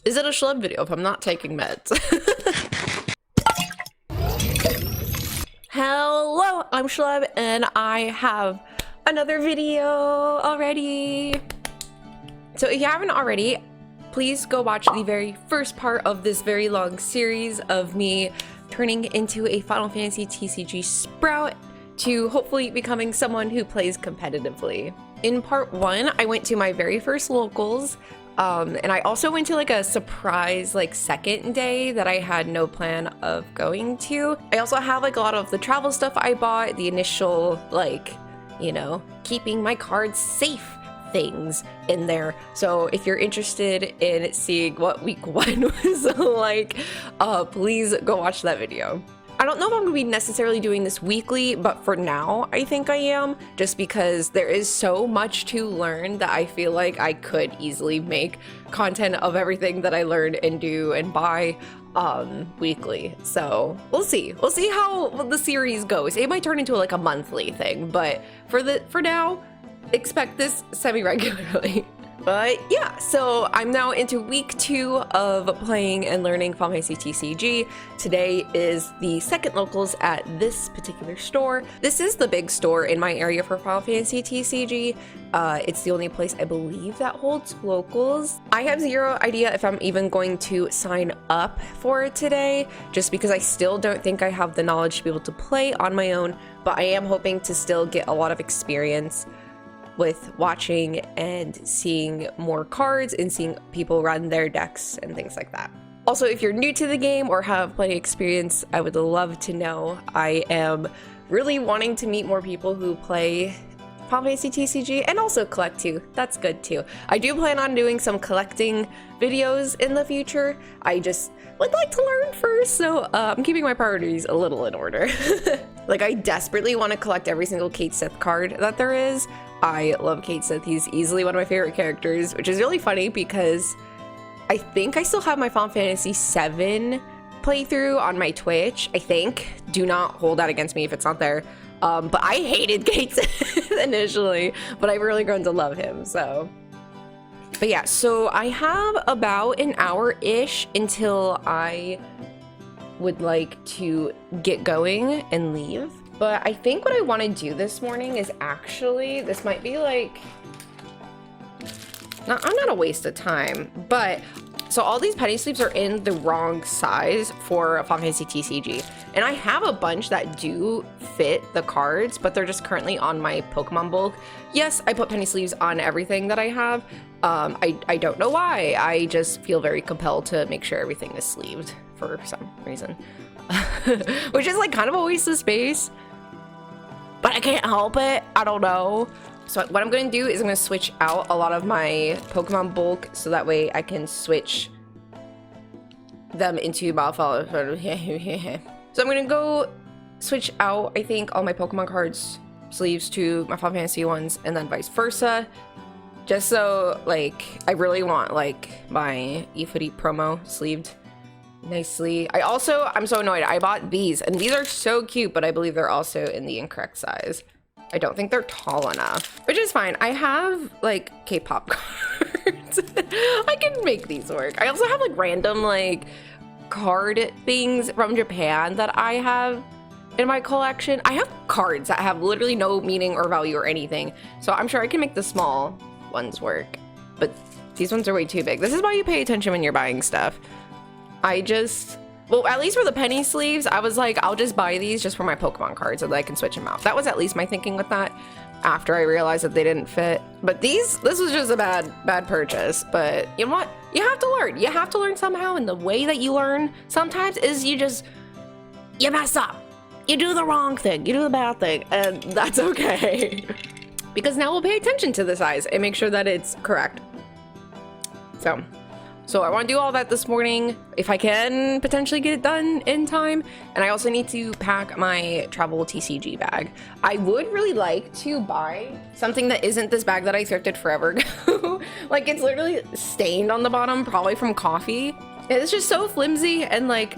Is it a Shleb video if I'm not taking meds? Hello, I'm Shleb and I have another video already. So if you haven't already, please go watch the very first part of this very long series of me turning into a Final Fantasy TCG Sprout to hopefully becoming someone who plays competitively. In part 1, I went to my very first locals, and I also went to like a surprise like second day that I had no plan of going to. I also have like a lot of the travel stuff I bought, the initial like, you know, keeping my cards safe things in there. So if you're interested in seeing what week 1 was like, please go watch that video. I don't know if I'm going to be necessarily doing this weekly, but for now, I think I am, just because there is so much to learn that I feel like I could easily make content of everything that I learn and do and buy weekly. So we'll see. We'll see how the series goes. It might turn into like a monthly thing, but for now, expect this semi-regularly. But yeah, so I'm now into week 2 of playing and learning Final Fantasy TCG. Today is the second locals at this particular store. This is the big store in my area for Final Fantasy TCG. It's the only place I believe that holds locals. I have zero idea if I'm even going to sign up for it today, just because I still don't think I have the knowledge to be able to play on my own, but I am hoping to still get a lot of experience with watching and seeing more cards and seeing people run their decks and things like that. Also, if you're new to the game or have plenty of experience, I would love to know. I am really wanting to meet more people who play Final Fantasy TCG and also collect too. That's good too. I do plan on doing some collecting videos in the future. I just would like to learn first, so I'm keeping my priorities a little in order. Like, I desperately want to collect every single Kate Sith card that there is. I love Kate Sith. He's easily one of my favorite characters, which is really funny because I think I still have my Final Fantasy VII playthrough on my Twitch, I think. Do not hold that against me if it's not there. But I hated Kate Sith initially, but I've really grown to love him, so. But yeah, so I have about an hour-ish until I would like to get going and leave. But I think what I want to do this morning is actually, this might be like, I'm not a waste of time, but so all these penny sleeves are in the wrong size for Final Fantasy TCG. And I have a bunch that do fit the cards, but they're just currently on my Pokemon bulk. Yes, I put penny sleeves on everything that I have. I don't know why. I just feel very compelled to make sure everything is sleeved for some reason. Which is like kind of a waste of space, but I can't help it. I don't know. So what I'm going to do is I'm going to switch out a lot of my Pokemon bulk so that way I can switch them into Malfollow. So I'm going to go switch out, I think, all my Pokemon cards sleeves to my Final Fantasy ones and then vice versa. Just so, like, I really want, like, my eFooty promo sleeved nicely. I'm so annoyed. I bought these, and these are so cute, but I believe they're also in the incorrect size. I don't think they're tall enough, which is fine. I have, like, K-pop cards. I can make these work. I also have, like, random, like, card things from Japan that I have in my collection. I have cards that have literally no meaning or value or anything, so I'm sure I can make the small ones work, but these ones are way too big. This is why you pay attention when you're buying stuff. Well, at least for the penny sleeves, I was like, I'll just buy these just for my Pokemon cards so that I can switch them out. That was at least my thinking with that after I realized that they didn't fit. But this was just a bad purchase. But you know what? You have to learn. You have to learn somehow, and the way that you learn sometimes is you mess up. You do the wrong thing. You do the bad thing, and that's okay. Because now we'll pay attention to the size and make sure that it's correct. So I want to do all that this morning, if I can potentially get it done in time. And I also need to pack my travel TCG bag. I would really like to buy something that isn't this bag that I thrifted forever ago. Like, it's literally stained on the bottom, probably from coffee. It's just so flimsy, and like,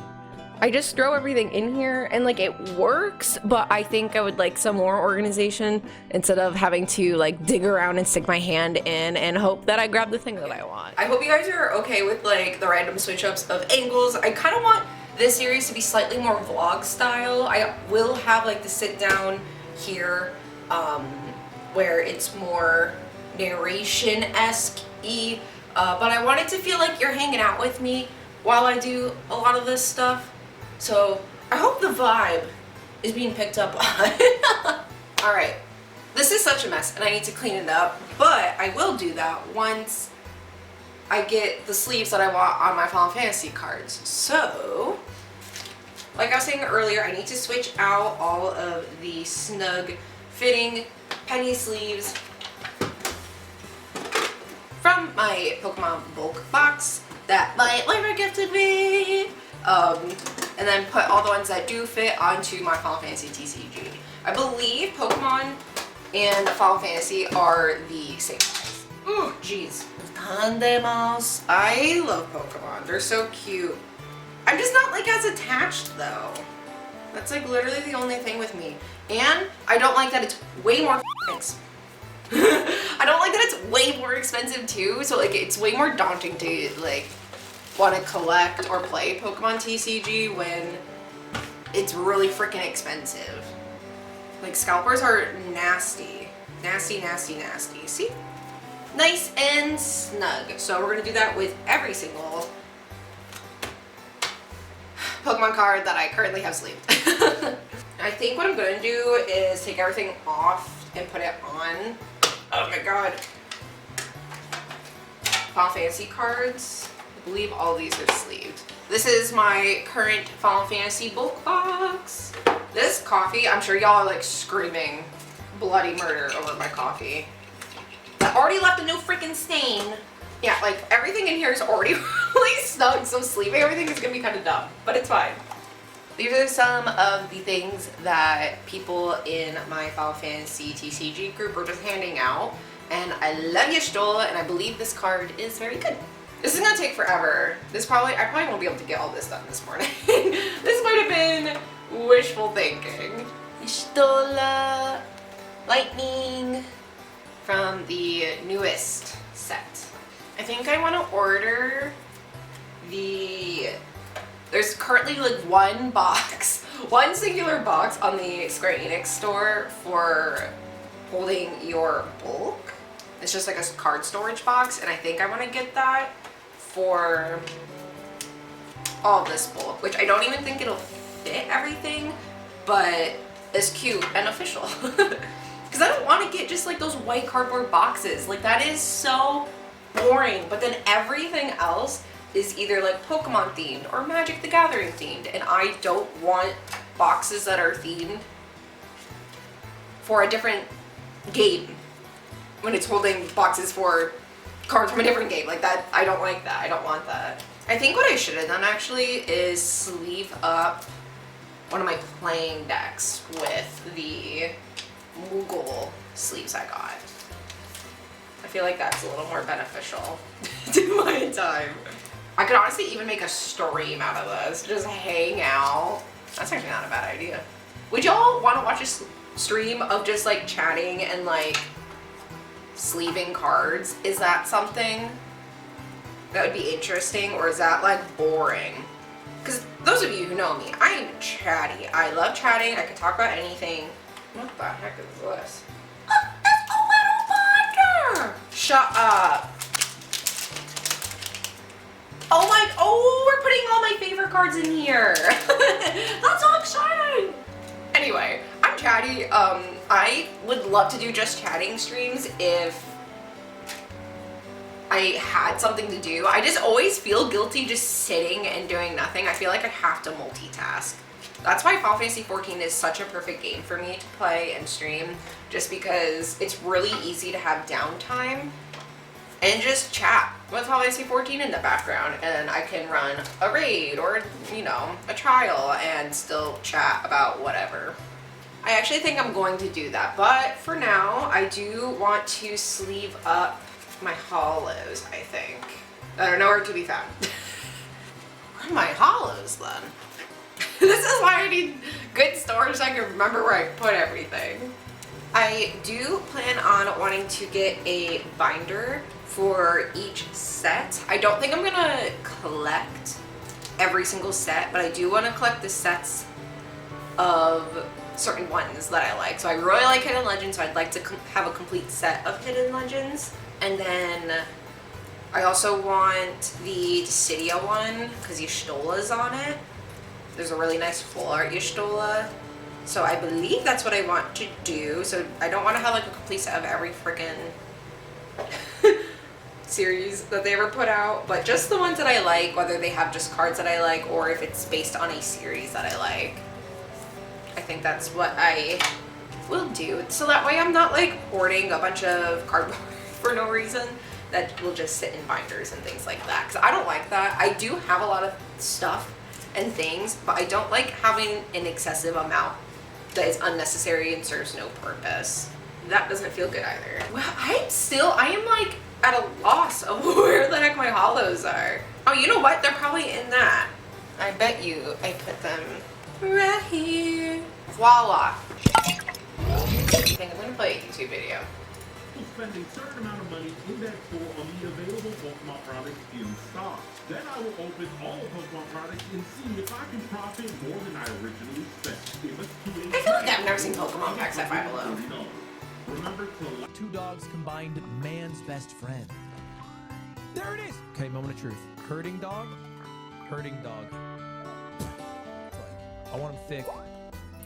I just throw everything in here and like it works, but I think I would like some more organization instead of having to like dig around and stick my hand in and hope that I grab the thing that I want. I hope you guys are okay with like the random switch ups of angles. I kind of want this series to be slightly more vlog style. I will have like the sit down here where it's more narration-esque-y, but I want it to feel like you're hanging out with me while I do a lot of this stuff. So I hope the vibe is being picked up on. Alright, this is such a mess and I need to clean it up, but I will do that once I get the sleeves that I want on my Final Fantasy cards. So, like I was saying earlier, I need to switch out all of the snug fitting penny sleeves from my Pokemon bulk box that my lifer gifted me. And then put all the ones that do fit onto my Final Fantasy TCG. I believe Pokemon and Final Fantasy are the same size. Ooh, jeez. Tandemos. I love Pokemon. They're so cute. I'm just not like as attached though. That's like literally the only thing with me. And I don't like that it's way more expensive. I don't like that it's way more expensive too. So like it's way more daunting to like want to collect or play Pokemon TCG when it's really freaking expensive. Like scalpers are nasty. Nasty, nasty, nasty. See? Nice and snug. So we're going to do that with every single Pokemon card that I currently have sleeved. I think what I'm going to do is take everything off and put it on. Oh my god. Final Fantasy cards. I believe all these are sleeved. This is my current Final Fantasy bulk box. This coffee, I'm sure y'all are like screaming bloody murder over my coffee. I already left a new freaking stain. Yeah, like everything in here is already really snug, so sleeving everything is gonna be kind of dumb, but it's fine. These are some of the things that people in my Final Fantasy TCG group are just handing out. And I love you, Stola, and I believe this card is very good. This is gonna take forever. I probably won't be able to get all this done this morning. This might have been wishful thinking. Stola Lightning from the newest set. I think I want to order there's currently like one singular box on the Square Enix store for holding your bulk. It's just like a card storage box, and I think I want to get that for all this bulk, which I don't even think it'll fit everything, but it's cute and official. Because I don't want to get just like those white cardboard boxes. Like that is so boring, but then everything else is either like Pokemon themed or Magic the Gathering themed, and I don't want boxes that are themed for a different game when it's holding boxes for cards from a different game. Like that, I don't like that. I don't want that. I think what I should have done actually is sleeve up one of my playing decks with the Moogle sleeves I got. I feel like that's a little more beneficial to my time. I could honestly even make a stream out of this. Just hang out. That's actually not a bad idea. Would y'all want to watch a stream of just like chatting and like sleeving cards? Is that something that would be interesting, or is that like boring? Because those of you who know me, I am chatty. I love chatting. I can talk about anything. What the heck is this? Oh, that's a little binder! Shut up. Oh, we're putting all my favorite cards in here. That's so exciting. Anyway, I'm chatty. I would love to do just chatting streams if I had something to do. I just always feel guilty just sitting and doing nothing. I feel like I have to multitask. That's why Final Fantasy XIV is such a perfect game for me to play and stream, just because it's really easy to have downtime and just chat with Final Fantasy XIV in the background, and I can run a raid or, you know, a trial and still chat about whatever. I actually think I'm going to do that, but for now, I do want to sleeve up my hollows, I think, that are nowhere to be found. Where are my hollows then? This is why I need good storage so I can remember where I put everything. I do plan on wanting to get a binder for each set. I don't think I'm gonna collect every single set, but I do want to collect the sets of certain ones that I like. So I really like Hidden Legends, so I'd like to have a complete set of Hidden Legends. And then I also want the Dissidia one because Y'shtola's on it. There's a really nice full art Y'shtola. So I believe that's what I want to do. So I don't want to have like a complete set of every freaking series that they ever put out, but just the ones that I like, whether they have just cards that I like or if it's based on a series that I like. I think that's what I will do. So that way I'm not like hoarding a bunch of cardboard for no reason that will just sit in binders and things like that. Because I don't like that. I do have a lot of stuff and things, but I don't like having an excessive amount that is unnecessary and serves no purpose. That doesn't feel good either. Well, I am like at a loss of where the heck my hollows are. Oh, you know what? They're probably in that. I bet you I put them right here. Voila. I think I'm gonna play a YouTube video. Spend a certain amount of money in that store on the available Pokemon products in stock. Then I will open all Pokemon products and see if I can profit more than I originally spent. I feel like I've never seen Pokemon packs at Five Below. Remember to Two dogs combined, man's best friend. There it is! Okay, moment of truth. Herding dog? Herding dog. I want him thick.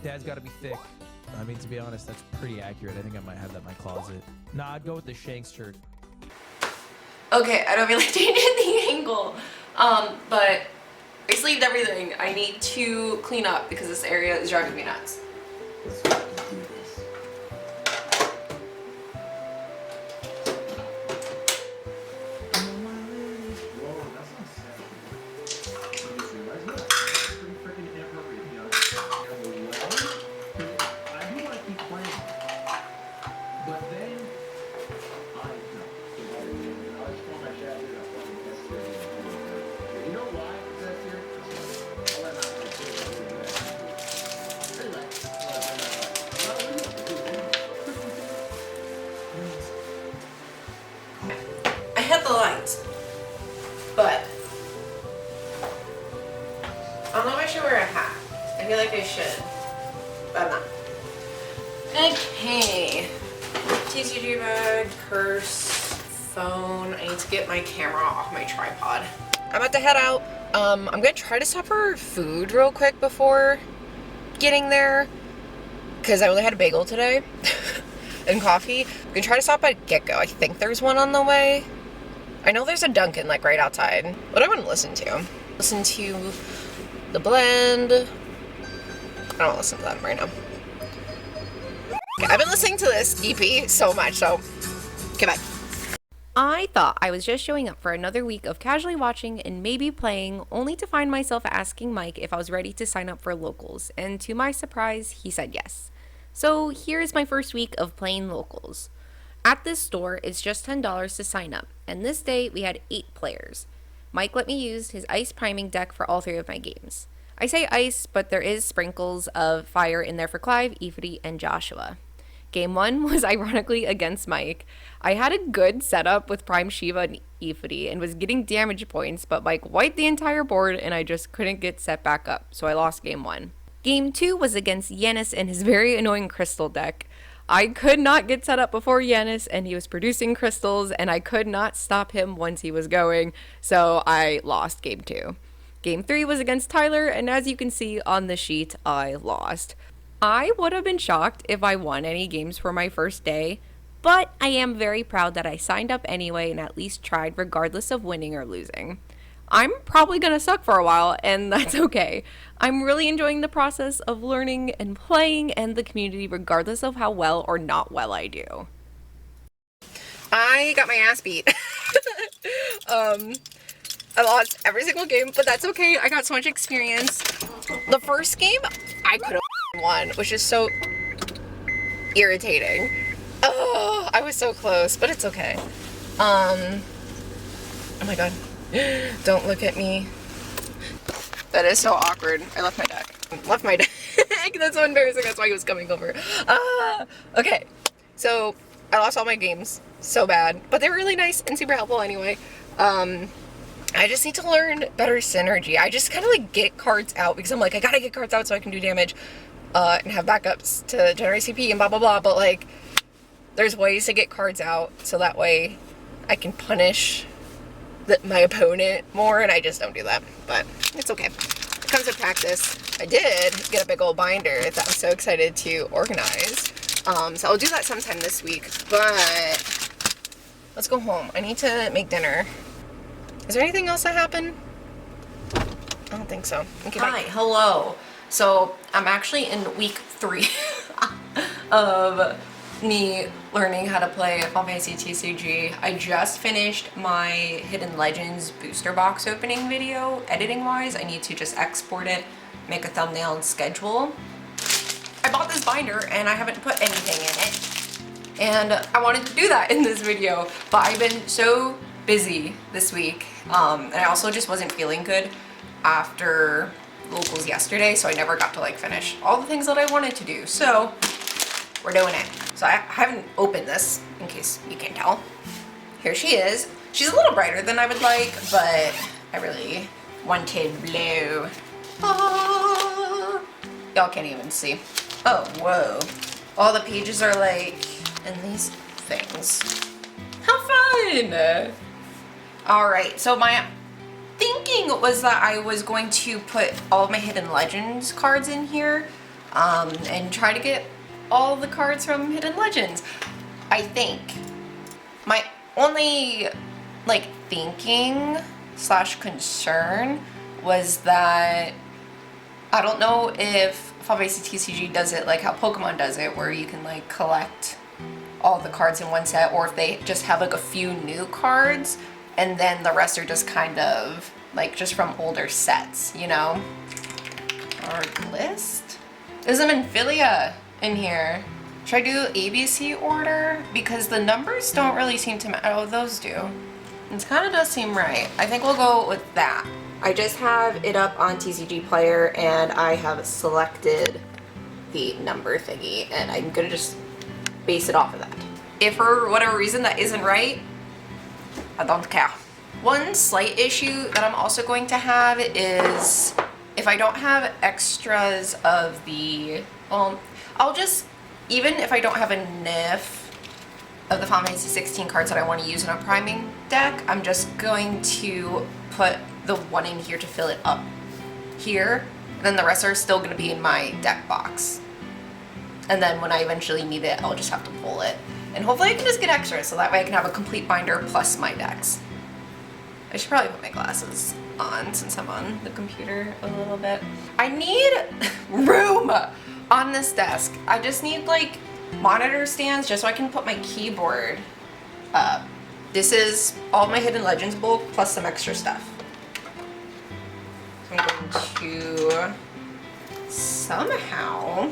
Dad's gotta be thick. I mean, to be honest, that's pretty accurate. I think I might have that in my closet. Nah, I'd go with the Shanks shirt. Okay, I don't feel like changing the angle. But I sleeved everything. I need to clean up because this area is driving me nuts. The lights, but I don't know if I should wear a hat. I feel like I should, but I'm not. Okay, TCG bag, purse, phone. I need to get my camera off my tripod. I'm about to head out. I'm gonna try to stop for food real quick before getting there because I only had a bagel today and coffee. I'm gonna try to stop at Get-Go. I think there's one on the way. I know there's a Dunkin' like right outside. What do I want to listen to? Listen to The Blend. I don't listen to them right now. Okay, I've been listening to this EP so much, so okay, bye. I thought I was just showing up for another week of casually watching and maybe playing, only to find myself asking Mike if I was ready to sign up for locals, and to my surprise, he said yes. So here's my first week of playing locals. At this store, it's just $10 to sign up, and this day we had 8 players. Mike let me use his ice priming deck for all 3 of my games. I say ice, but there is sprinkles of fire in there for Clive, Ifrit, and Joshua. Game 1 was ironically against Mike. I had a good setup with Prime Shiva and Ifrit and was getting damage points, but Mike wiped the entire board and I just couldn't get set back up, so I lost Game 1. Game 2 was against Yanis and his very annoying crystal deck. I could not get set up before Yanis, and he was producing crystals, and I could not stop him once he was going, so I lost Game 2. Game 3 was against Tyler, and as you can see on the sheet, I lost. I would have been shocked if I won any games for my first day, but I am very proud that I signed up anyway and at least tried regardless of winning or losing. I'm probably gonna suck for a while, and that's okay. I'm really enjoying the process of learning and playing and the community regardless of how well or not well I do. I got my ass beat. I lost every single game, but that's okay. I got so much experience. The first game, I could have won, which is so irritating. Oh, I was so close, but it's okay. Oh my god. Don't look at me. That is so awkward. I left my deck. Left my deck. That's so embarrassing. That's why he was coming over. Okay. So I lost all my games so bad, but they were really nice and super helpful anyway. I just need to learn better synergy. I just kind of like get cards out because I'm like, I gotta get cards out so I can do damage and have backups to generate CP and blah blah blah. But like, there's ways to get cards out so that way I can punish my opponent more, and I just don't do that. But it's okay. It comes with practice. I did get a big old binder that I'm so excited to organize. So I'll do that sometime this week. But let's go home. I need to make dinner. Is there anything else that happened? I don't think so. Okay, bye. Hi, hello. So I'm actually in week 3 of me learning how to play Final Fantasy TCG. I just finished my Hidden Legends booster box opening video. Editing wise, I need to just export it, make a thumbnail and schedule. I bought this binder and I haven't put anything in it. And I wanted to do that in this video, but I've been so busy this week. And I also just wasn't feeling good after locals yesterday, so I never got to like finish all the things that I wanted to do. So we're doing it. So I haven't opened this, in case you can't tell. Here she is. She's a little brighter than I would like, but I really wanted blue. Ah. Y'all can't even see. Oh, whoa. All the pages are like in these things. How fun! Alright, so my thinking was that I was going to put all of my Hidden Legends cards in here and try to get all the cards from Hidden Legends. I think. My only like thinking / concern was that I don't know if Final Fantasy TCG does it like how Pokemon does it, where you can like collect all the cards in one set, or if they just have like a few new cards and then the rest are just kind of like just from older sets, you know? Card list? There's a Minfilia in here. Should I do ABC order? Because the numbers don't really seem to matter. Oh, those do. It kind of does seem right. I think we'll go with that. I just have it up on TCG Player and I have selected the number thingy and I'm gonna just base it off of that. If for whatever reason that isn't right, I don't care. One slight issue that I'm also going to have is if I don't have extras of the, well, I'll just, even if I don't have a NIF of the Final Fantasy 16 cards that I want to use in a priming deck, I'm just going to put the one in here to fill it up here, and then the rest are still going to be in my deck box. And then when I eventually need it, I'll just have to pull it. And hopefully I can just get extras, so that way I can have a complete binder plus my decks. I should probably put my glasses on since I'm on the computer a little bit. I need room on this desk. I just need like monitor stands just so I can put my keyboard up. This is all my Hidden Legends bulk plus some extra stuff. So I'm going to somehow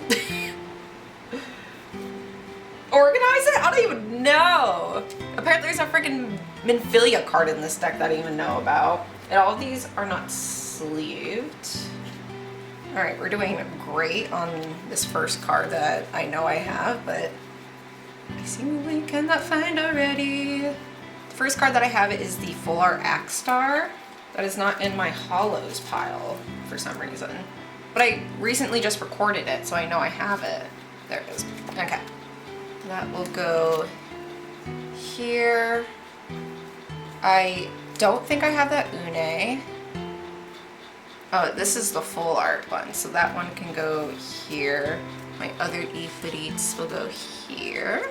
organize it? I don't even know. Apparently there's a freaking Minfilia card in this deck that I didn't even know about. And all of these are not sleeved. Alright, we're doing great on this first card that I know I have, but I seemingly cannot find already. The first card that I have is the Full Art Axstar. That is not in my Hollows pile for some reason. But I recently just recorded it, so I know I have it. There it is. Okay. That will go here. I don't think I have that Une. Oh, this is the full art one, so that one can go here. My other Ifrits will go here.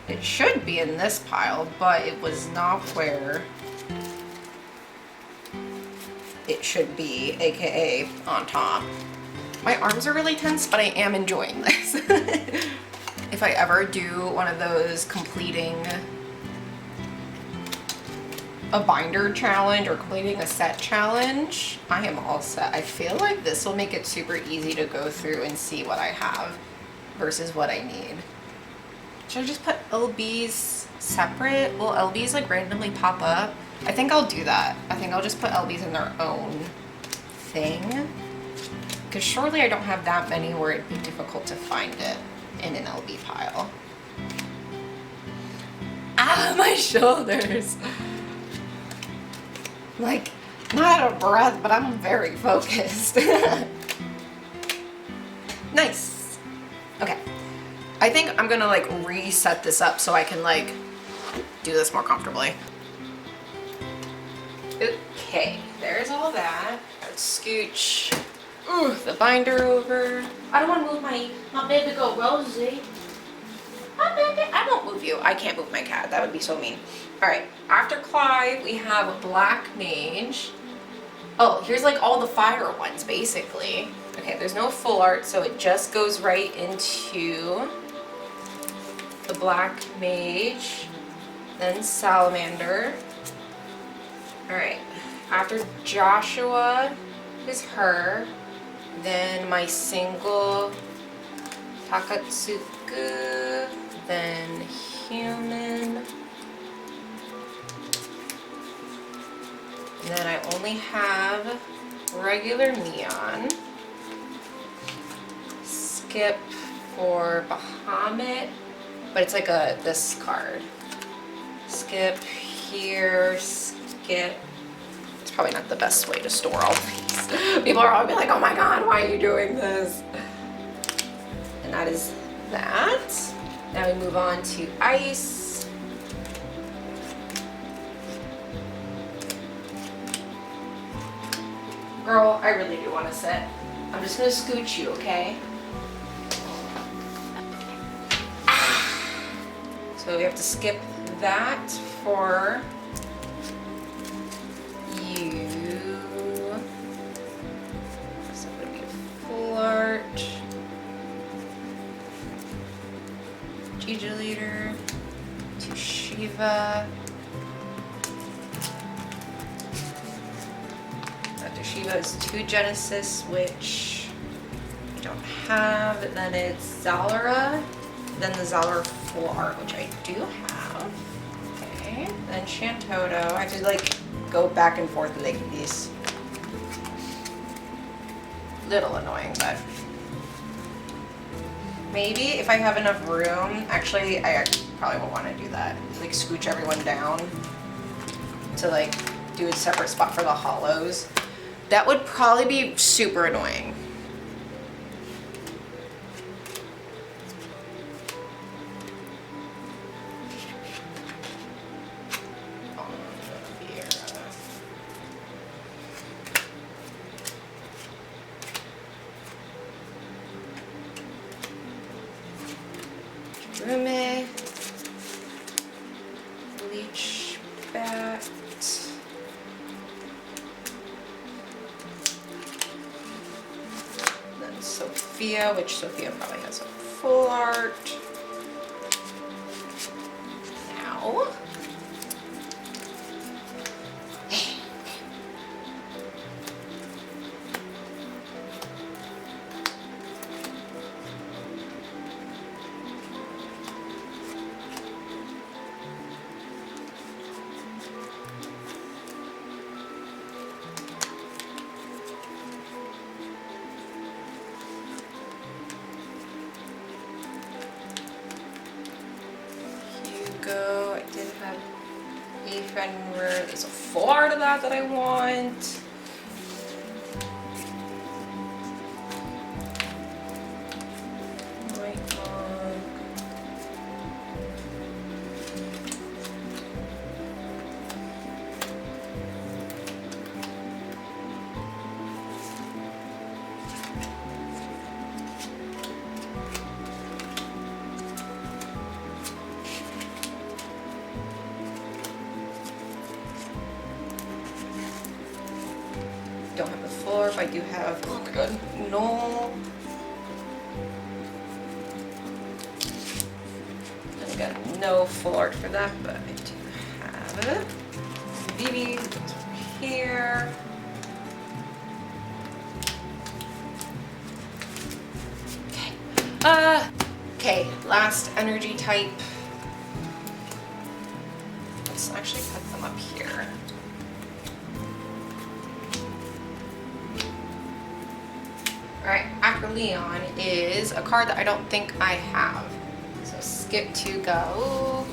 It should be in this pile, but it was not where it should be, aka on top. My arms are really tense, but I am enjoying this. If I ever do one of those completing a binder challenge or completing a set challenge, I am all set. I feel like this will make it super easy to go through and see what I have versus what I need. Should I just put LBs separate? Will LBs like randomly pop up? I think I'll do that. I think I'll just put LBs in their own thing. Because surely I don't have that many where it'd be difficult to find it in an LB pile. Ah, my shoulders! Like, not out of breath, but I'm very focused. Nice. Okay. I think I'm gonna like reset this up so I can like do this more comfortably. Okay, there's all that. Let's scooch the binder over. I don't want to move my baby goat Rosie. My baby, I won't move you. I can't move my cat. That would be so mean. All right, after Clive, we have Black Mage. Oh, here's like all the fire ones, basically. Okay, there's no full art, so it just goes right into the Black Mage, then Salamander. All right, after Joshua is her, then my single Takatsuku, then human, and then I only have regular neon. Skip for Bahamut, but it's like this card. Skip here, skip. It's probably not the best way to store all these. People are all be like, oh my god, why are you doing this? And that is that. Now we move on to ice. Girl, I really do want to sit. I'm just gonna scooch you, okay? So we have to skip that for you. So it would be a full art. Gigi leader to Shiva. After Shiva is 2 Genesis, which we don't have. And then it's Zalora. Then the Zalora full art, which I do have. Okay. Then Shantoto. I have to like go back and forth like these. Little annoying, but maybe if I have enough room, actually I probably won't want to do that. Like scooch everyone down to like do a separate spot for the hollows. That would probably be super annoying. Rume, Bleach Bat, then Sophia, which Sophia probably has a full art. Now, Hugo, I did have Afenrir. There's a full art of that I want. White Monk. Don't have the floor, but I do have, oh my god, no. I got no full art for that, but I do have it. Vivi goes over here. Okay. Okay, last energy type. Let's actually put them up here. Leon is a card that I don't think I have. So skip to go.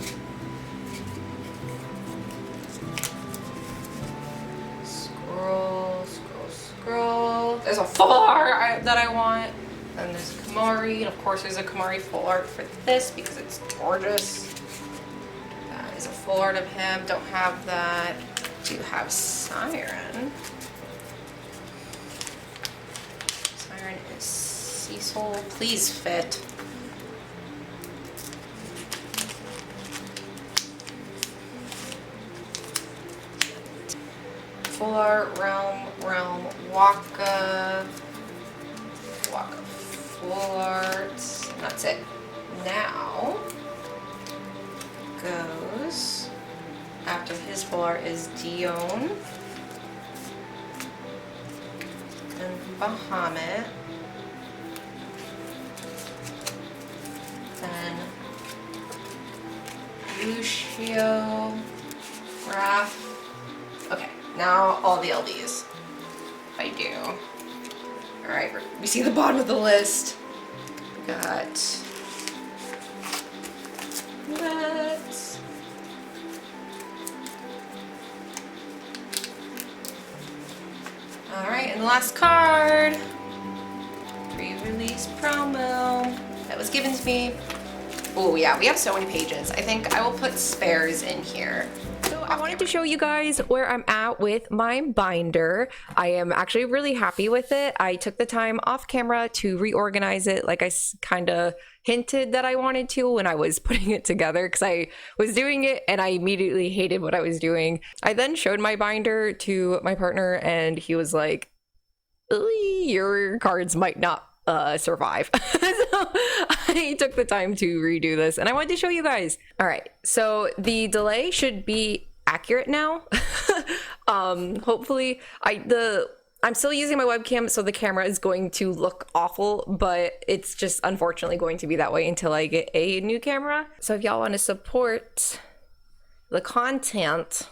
Scroll, scroll, scroll. There's a full art that I want. Then there's Kamari, and of course there's a Kamari full art for this because it's gorgeous. That is a full art of him. Don't have that. Do have Siren. Siren is Cecil. Please fit. Full art, Realm, Waka, full art, and that's it. Now goes, after his full art is Dion and Bahamut, then Lucio, Raph. Okay, now all the LDs. I do. Alright, we see the bottom of the list. We got that. Alright, and the last card. Pre-release promo that was given to me. Oh yeah, we have so many pages. I think I will put spares in here. So I wanted to show you guys where I'm at with my binder. I am actually really happy with it. I took the time off camera to reorganize it like I kind of hinted that I wanted to when I was putting it together, because I was doing it and I immediately hated what I was doing. I then showed my binder to my partner and he was like, your cards might not survive. So I took the time to redo this and I wanted to show you guys. All right, so the delay should be accurate now. Hopefully I'm still using my webcam, so the camera is going to look awful, but it's just unfortunately going to be that way until I get a new camera. So if y'all want to support the content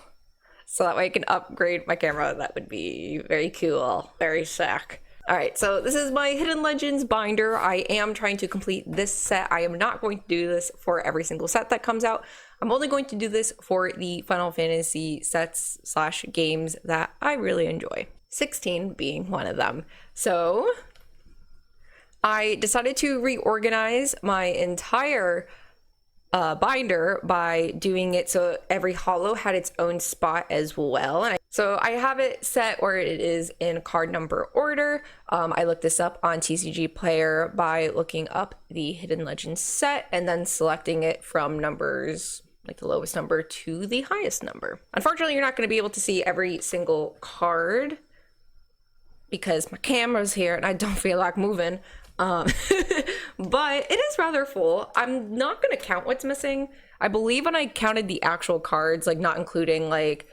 so that way I can upgrade my camera, that would be very cool, very sick. All right, so this is my Hidden Legends binder. I am trying to complete this set. I am not going to do this for every single set that comes out. I'm only going to do this for the Final Fantasy sets / games that I really enjoy. 16 being one of them. So I decided to reorganize my entire binder by doing it so every holo had its own spot as well. And so I have it set where it is in card number order. I looked this up on TCG Player by looking up the Hidden Legends set and then selecting it from numbers, like the lowest number to the highest number. Unfortunately, you're not going to be able to see every single card because my camera's here and I don't feel like moving. But it is rather full. I'm not going to count what's missing. I believe when I counted the actual cards, like not including like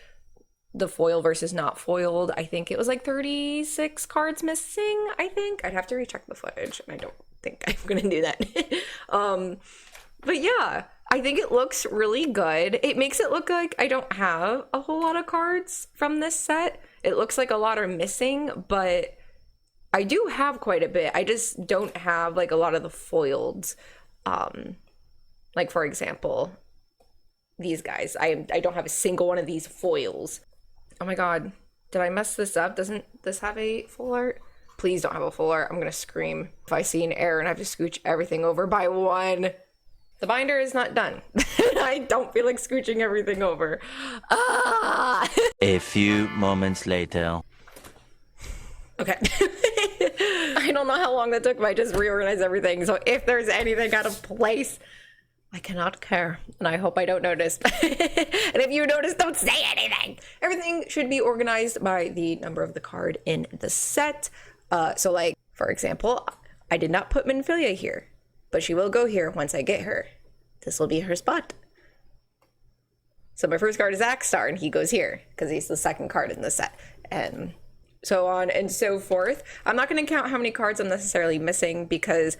the foil versus not foiled, I think it was like 36 cards missing, I think. I'd have to recheck the footage, and I don't think I'm going to do that. But yeah, I think it looks really good. It makes it look like I don't have a whole lot of cards from this set. It looks like a lot are missing, but I do have quite a bit. I just don't have like a lot of the foiled. Like for example, these guys. I don't have a single one of these foils. Oh my god, did I mess this up? Doesn't this have a full art? Please don't have a full art. I'm gonna scream if I see an error and I have to scooch everything over by one. The binder is not done. I don't feel like scooching everything over. Ah! A few moments later. Okay. I don't know how long that took, but I just reorganized everything. So if there's anything out of place, I cannot care. And I hope I don't notice. And if you notice, don't say anything. Everything should be organized by the number of the card in the set. So like, for example, I did not put Minfilia here, but she will go here once I get her. This will be her spot. So my first card is Axstar, and he goes here because he's the second card in the set. And so on and so forth. I'm not going to count how many cards I'm necessarily missing because,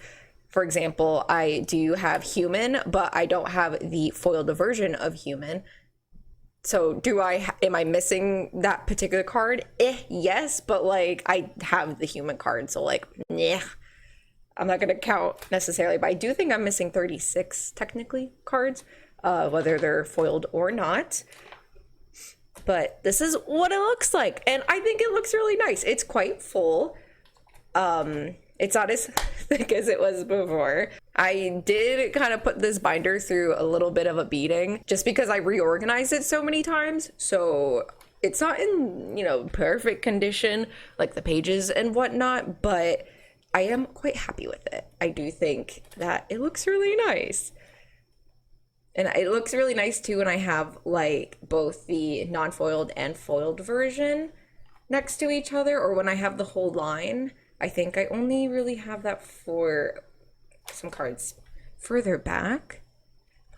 for example, I do have Human, but I don't have the foiled version of Human. So am I missing that particular card? Yes, but like I have the Human card, so like, yeah. I'm not going to count necessarily, but I do think I'm missing 36 technically cards, whether they're foiled or not. But this is what it looks like, and I think it looks really nice. It's quite full. It's not as thick as it was before. I did kind of put this binder through a little bit of a beating just because I reorganized it so many times. So it's not in, you know, perfect condition like the pages and whatnot, but I am quite happy with it. I do think that it looks really nice. And it looks really nice too when I have like both the non-foiled and foiled version next to each other, or when I have the whole line. I think I only really have that for some cards further back.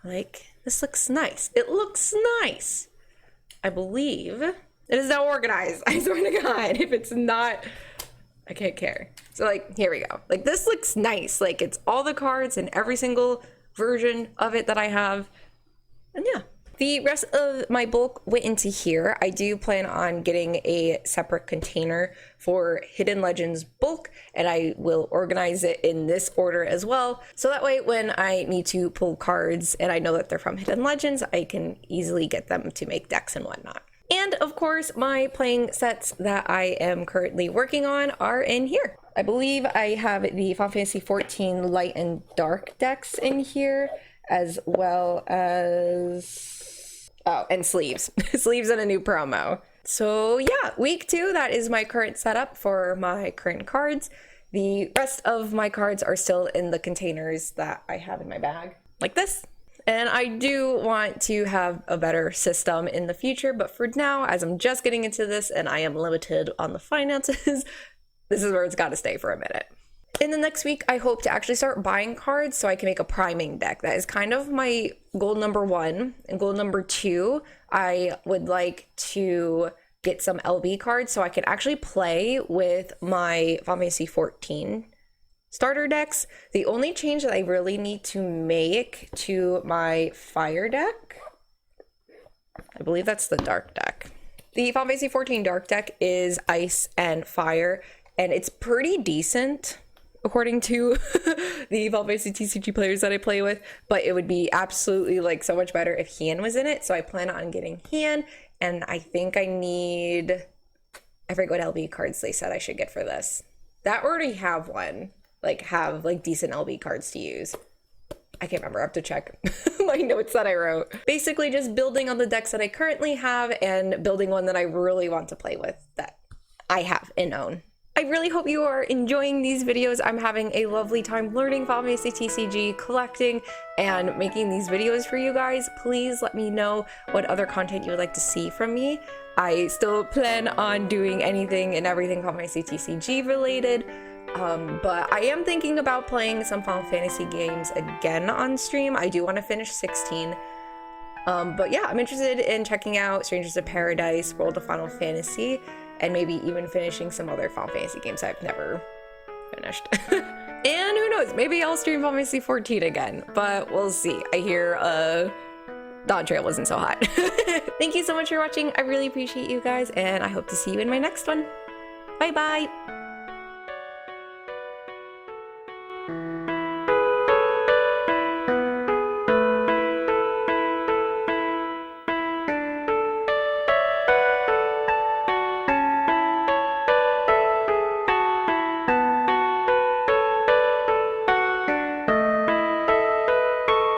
Like, this looks nice. It looks nice. I believe it is now organized. I swear to God, if it's not, I can't care. So like, here we go. Like, this looks nice. Like, it's all the cards in every single version of it that I have. And yeah. The rest of my bulk went into here. I do plan on getting a separate container for Hidden Legends bulk, and I will organize it in this order as well. So that way when I need to pull cards and I know that they're from Hidden Legends, I can easily get them to make decks and whatnot. And of course, my playing sets that I am currently working on are in here. I believe I have the Final Fantasy XIV Light and Dark decks in here, as well as... oh, and sleeves. Sleeves and a new promo. So yeah, week 2, that is my current setup for my current cards. The rest of my cards are still in the containers that I have in my bag, like this. And I do want to have a better system in the future, but for now, as I'm just getting into this and I am limited on the finances, this is where it's got to stay for a minute. In the next week, I hope to actually start buying cards so I can make a priming deck. That is kind of my goal number 1. And goal number 2, I would like to get some LB cards so I can actually play with my Final Fantasy XIV starter decks. The only change that I really need to make to my fire deck, I believe that's the dark deck. The Final Fantasy XIV dark deck is ice and fire, and it's pretty decent according to the Final Fantasy TCG players that I play with, but it would be absolutely like so much better if Hien was in it. So I plan on getting Hien, and I think I need, I forget what LB cards they said I should get for this. That already have one, like have like decent LB cards to use. I can't remember, I have to check my notes that I wrote. Basically just building on the decks that I currently have and building one that I really want to play with that I have and own. I really hope you are enjoying these videos. I'm having a lovely time learning Final Fantasy TCG, collecting, and making these videos for you guys. Please let me know what other content you would like to see from me. I still plan on doing anything and everything Final Fantasy TCG related, but I am thinking about playing some Final Fantasy games again on stream. I do want to finish 16. But yeah, I'm interested in checking out Strangers of Paradise, World of Final Fantasy, and maybe even finishing some other Final Fantasy games I've never finished. And who knows, maybe I'll stream Final Fantasy 14 again, but we'll see. I hear Dawn Trail wasn't so hot. Thank you so much for watching. I really appreciate you guys, and I hope to see you in my next one. Bye bye.